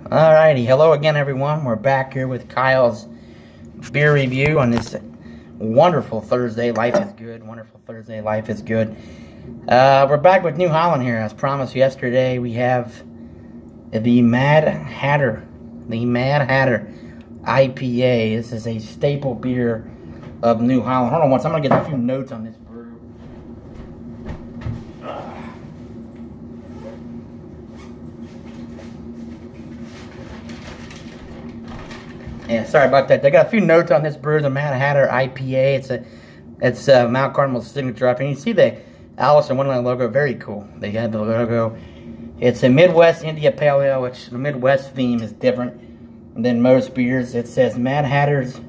Alrighty, hello again everyone. We're back here with Kyle's beer review on this wonderful Thursday. Life is good. Wonderful Thursday. Life is good. We're back with New Holland here. As promised yesterday, we have the Mad Hatter. The Mad Hatter IPA. This is a staple beer of New Holland. Hold on once. I'm going to get a few notes on this brew. Yeah, sorry about that. I got a few notes on this brew, the Mad Hatter IPA. It's Mount Carmel's signature IPA. And you see the Alice in Wonderland logo, very cool. They had the logo. It's a Midwest India Pale Ale, which the Midwest theme is different than most beers. It says Mad Hatter's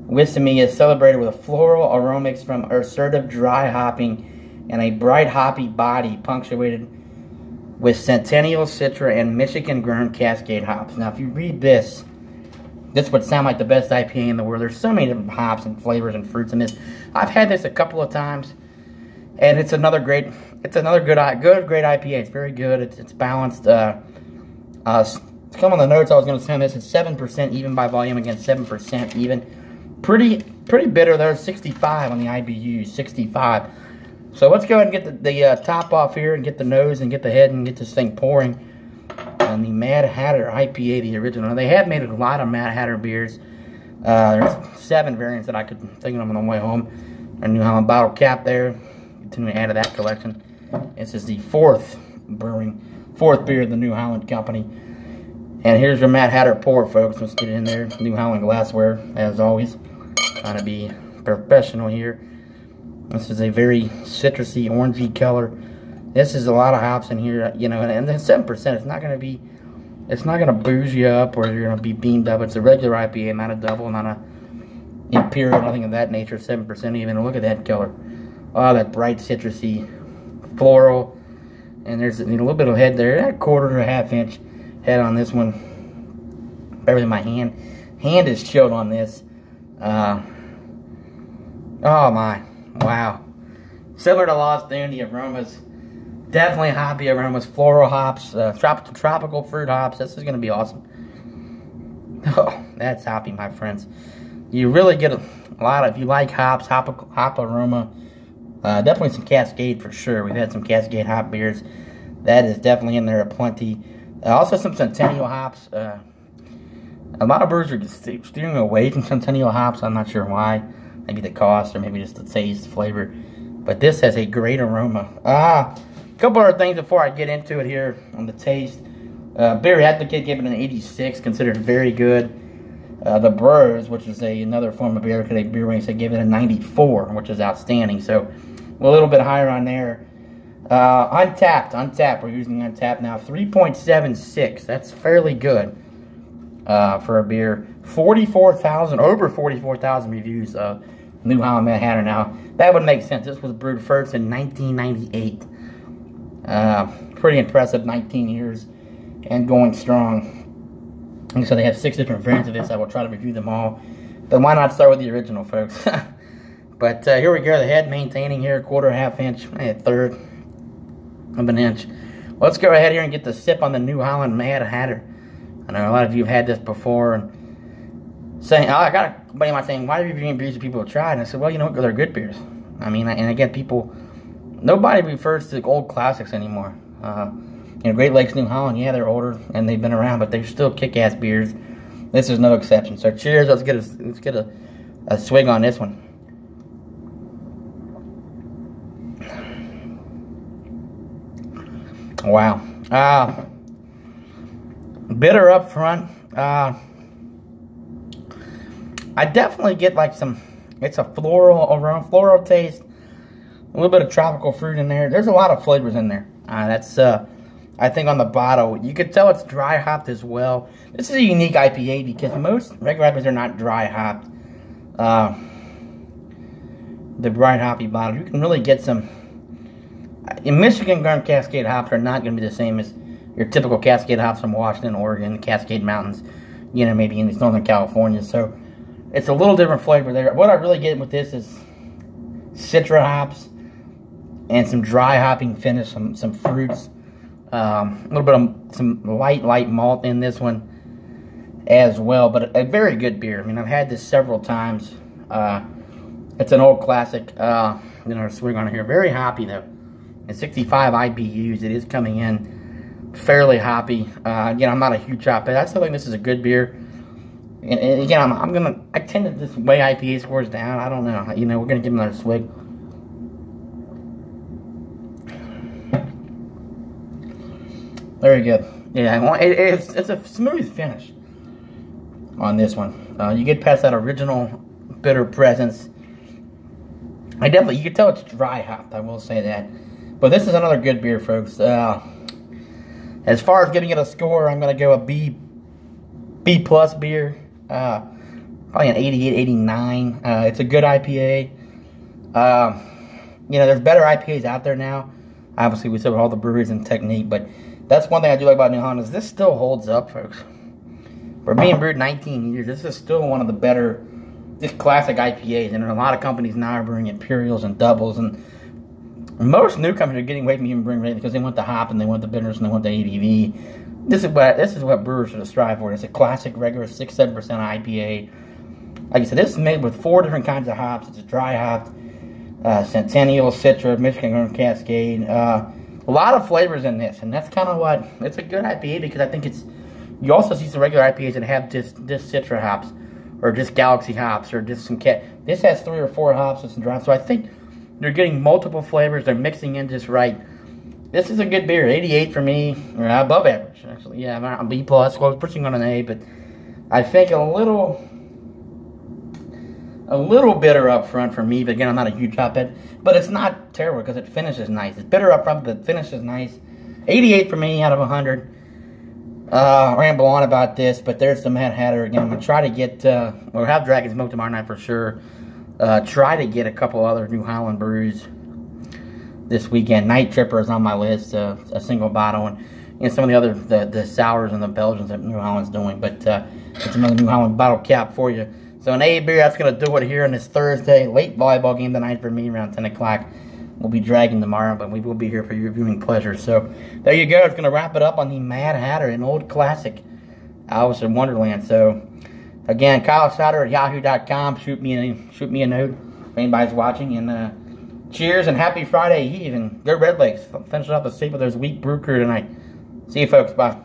Wisdom is celebrated with a floral aromas from assertive dry hopping and a bright hoppy body punctuated with Centennial, Citra, and Michigan grown Cascade hops. Now, if you read this would sound like the best IPA in the world. There's so many different hops and flavors and fruits in this. I've had this a couple of times, and it's another great IPA. It's very good. It's balanced. Some of the notes I was going to say on this is 7% even by volume against 7% even. Pretty bitter there. 65 on the IBU. 65. So let's go ahead and get the top off here and get the nose and get the head and get this thing pouring. On the Mad Hatter IPA, the original. They have made a lot of Mad Hatter beers. There's 7 variants that I could think of on the way home. Our New Holland bottle cap there. Continue to add to that collection. This is the fourth beer of the New Holland company. And here's your Mad Hatter pour, folks. Let's get it in there. New Holland glassware, as always. Trying to be professional here. This is a very citrusy, orangey color. This is a lot of hops in here, you know, and then 7%. It's not gonna booze you up or you're gonna be beamed up. It's a regular IPA, not a double, not a imperial, nothing of that nature. 7% even. Look at that color. Oh, that bright citrusy, floral, and there's a little bit of head there. A quarter to a half inch head on this one. Better than my hand. Hand is chilled on this. Oh my, wow. Similar to Lost Dune, the aromas. Definitely hoppy aromas, floral hops, tropical fruit hops. This is going to be awesome. Oh, that's hoppy, my friends. You really get a lot of, if you like hops, hop aroma. Definitely some Cascade for sure. We've had some Cascade hop beers. That is definitely in there plenty. Also some Centennial hops. A lot of brewers are steering away from Centennial hops. I'm not sure why. Maybe the cost or maybe just the taste, flavor. But this has a great aroma. A couple other things before I get into it here on the taste. Beer Advocate gave it an 86, considered very good. The Bros, which is another form of Beer Advocate Brewing, they gave it a 94, which is outstanding. So a little bit higher on there. Untapped. We're using Untapped now. 3.76. That's fairly good for a beer. Over 44,000 reviews of New Holland Mad Hatter. Now that would make sense. This was brewed first in 1998. Pretty impressive, 19 years and going strong. And so they have 6 different variants of this. I will try to review them all. But why not start with the original, folks? But here we go. The head maintaining here, quarter, half inch, a third of an inch. Let's go ahead here and get the sip on the New Holland Mad Hatter. I know a lot of you have had this before and saying, I got a buddy of mine saying, why are you reviewing beers that people have tried? And I said, well, you know, because they're good beers. I mean, and again, nobody refers to old classics anymore. You know, Great Lakes, New Holland, yeah, they're older and they've been around, but they're still kick-ass beers. This is no exception. So cheers. Let's get a swig on this one. Wow. Bitter up front. I definitely get like it's a floral aroma, floral taste. A little bit of tropical fruit in there. There's a lot of flavors in there. I think on the bottle, you could tell it's dry hopped as well. This is a unique IPA because most regular IPAs are not dry hopped. The bright hoppy bottle, you can really get some. In Michigan, grown Cascade hops are not going to be the same as your typical Cascade hops from Washington, Oregon, the Cascade Mountains, you know, maybe in Northern California. So it's a little different flavor there. What I really get with this is Citra hops and some dry hopping finish, some fruits. A little bit of some light malt in this one as well, but a very good beer. I mean, I've had this several times. It's an old classic. Swig on here. Very hoppy though. At 65 IBUs, it is coming in fairly hoppy. Again, I'm not a huge hop head. I still think this is a good beer. And again, I tend to just weigh IPA scores down. I don't know. We're gonna give them another swig. Very good. Yeah, it's a smooth finish on this one. You get past that original bitter presence. You can tell it's dry hopped, I will say that. But this is another good beer, folks. As far as giving it a score, I'm going to go a B plus beer. Probably an 88, 89. It's a good IPA. There's better IPAs out there now. Obviously, we said with all the breweries and technique, but that's one thing I do like about New Holland is this still holds up, folks. For being brewed 19 years, this is still one of the better, just classic IPAs. And there are a lot of companies now are brewing Imperials and Doubles, and most new companies are getting away from even brewing it because they want the hop and they want the bitterness and they want the ABV. This is what brewers should strive for. It's a classic, regular 6-7% IPA. Like I said, this is made with 4 different kinds of hops. It's a dry hopped, Centennial, Citra, Michigan Cascade. A lot of flavors in this, and that's kind of what, it's a good IPA because I think you also see some regular IPAs that have just Citra hops, or just Galaxy hops, or just some this has 3 or 4 hops with some dry, so I think they're getting multiple flavors, they're mixing in just right. This is a good beer, 88 for me, or above average, actually. Yeah, I'm B+, well, I was pushing on an A, but I think a little bitter up front for me, but again, I'm not a huge hop head. But it's not terrible because it finishes nice. It's bitter up front, but it finishes nice. 88 for me out of 100. Ramble on about this, but there's the Mad Hatter again. I'm going to try to get, we'll have Dragon Smoke tomorrow night for sure. Try to get a couple other New Holland brews this weekend. Night Tripper is on my list, a single bottle. And some of the other, the sours and the Belgians that New Holland's doing. But it's another New Holland bottle cap for you. So an A beer, that's going to do it here on this Thursday. Late volleyball game tonight for me around 10 o'clock. We'll be dragging tomorrow, but we will be here for your viewing pleasure. So there you go. It's going to wrap it up on the Mad Hatter, an old classic, Alice in Wonderland. So again, Kyle Souder at yahoo.com. Shoot me a note if anybody's watching. And cheers and happy Friday Eve. And go Red Legs. Finishing up the sleep with their week brew crew tonight. See you folks. Bye.